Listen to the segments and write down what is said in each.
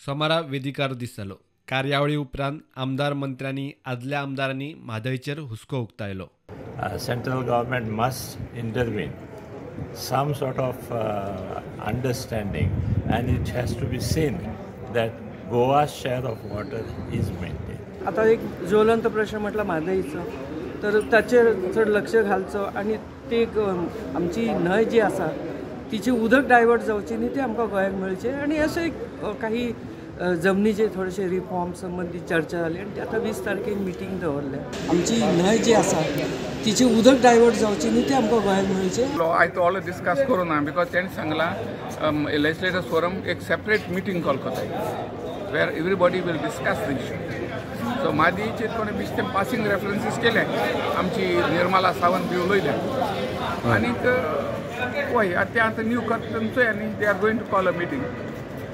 सोमारा वेदिकार दीस जालो। कार्यावळी उपरांत आमदार मंत्र्यांनी आदल्या आमदारांनी म्हादयचेर हुस्को उक्तायलो। Central government must intervene, some sort of understanding, and it has to be seen that Goa's share of water is maintained. आता एक ज्वलंत प्रश्न म्हटला म्हादईचो, तर ताचेर चड लक्ष घालचो आणि ते आमची न्हंय जी आसा तिची उदक डायवर्ट जावची न्ही ते आमकां गोंयाक मेळचे आणि अशे काही जमनीचे थोडेशे रिफॉर्म संबंधी चर्चा जाली आणि आता 20 तारखेक मिटींग दवरल्या। आमची न्हंय जी आसा तिची उदक डायवर्ट जावची न्ही ते आमकां गोंयाक मेळचे। आय तो ऑल डिस्कस करू ना बिकॉज तेणी सांगला लेजिस्लेटिव्ह फोरम एक सेपरेट मिटींग कॉल करता where everybody will discuss the issue. So मादीचे कोणी बिश्ते पासिंग रेफरन्सीस केले आमची निर्मला सावंत बी उलयल्या आनीक वय ते आतां न्यू करता आनी they are going to call a meeting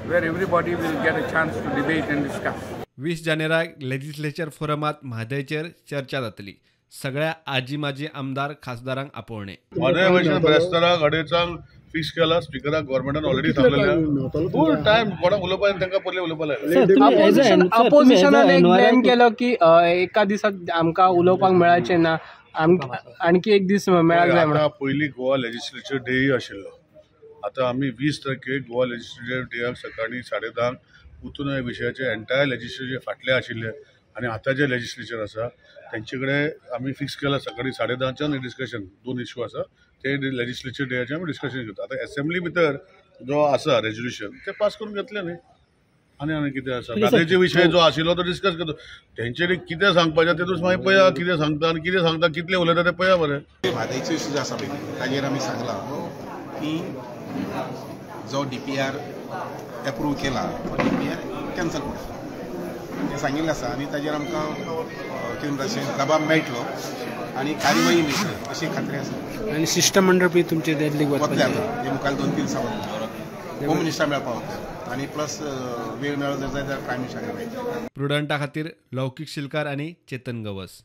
where everybody will get a chance to debate and discuss. 20 जानेराक legislature फोरमात म्हादयचेर चर्चा जातली। सगळ्या आजी माजी आमदार खासदारांक आपोवणे। म्हादय भशेन ब्रेस्ताराक अडेचांक फिक्स केला स्पीकराक गव्हर्नमेंटान ऑलरेडी सांगलेले फूल टाइम कोणाक उलोवपाक तांकां पयले उलोवपाक लायले। अपोजिशनान एक ब्लेम केलो की एका दिसाक आमकां उलोवपाक मेळाचें ना आणखी एक दीस मेळाक जाय म्हणून। पयलीं गोवा लेजिस्लेचर डे आशिल्लो, आता आम्ही 20 तारखेक गोवा लेजिस्लेटिव्ह डेयाक सकाळी 10:30 उठून ह्या विशयाचे एंटायर लेजिस्लेचर फाटले आशिल्ले आणि आता जे लेजिस्लेचर आसा त्यांचे कडेन आमी फिक्स केला सकाळी 10:30च्यान डिस्कशन 2 इश्यू आसा ते लेजिस्लेचर डेयाचे आमी डिस्कशन करता। आता असेंब्ली भितर जो आसा रेजोल्युशन ते पास करून घेतले न्ही आनी कितें आसा म्हादयचे विशय जो आशिल्लो तो डिस्कस करता तेंच्यांनी कितें सांगपाचें तेतून मागीर पळया कितें सांगता आनी कितें सांगता कितले उलयता ते पळया बरें। म्हादयचो इश्यू जो आसा पळय ताजेर आमी सांगला की जो DPR एप्रूव केला तो DPR कॅन्सल करता हें सांगिल्लें आसा आनी ताजेर आमकां कितें म्हणटा दबाव मेळटलो आनी कार्यवाही मेळटली अशी खात्री आसा। आनी शिष्टमंडळ बी तुमचे दिल्लीक वतले आतां हे मुखार 2-3 दिसां वतले होम मिनिस्टर मेळपाक वतले आनी प्लस वेळ मेळ्ळो जर जाल्यार प्रायम मिनिस्टराक मेळटलो। प्रुडंटा खातीर लौकीक शिलकार आनी चेतन गवस।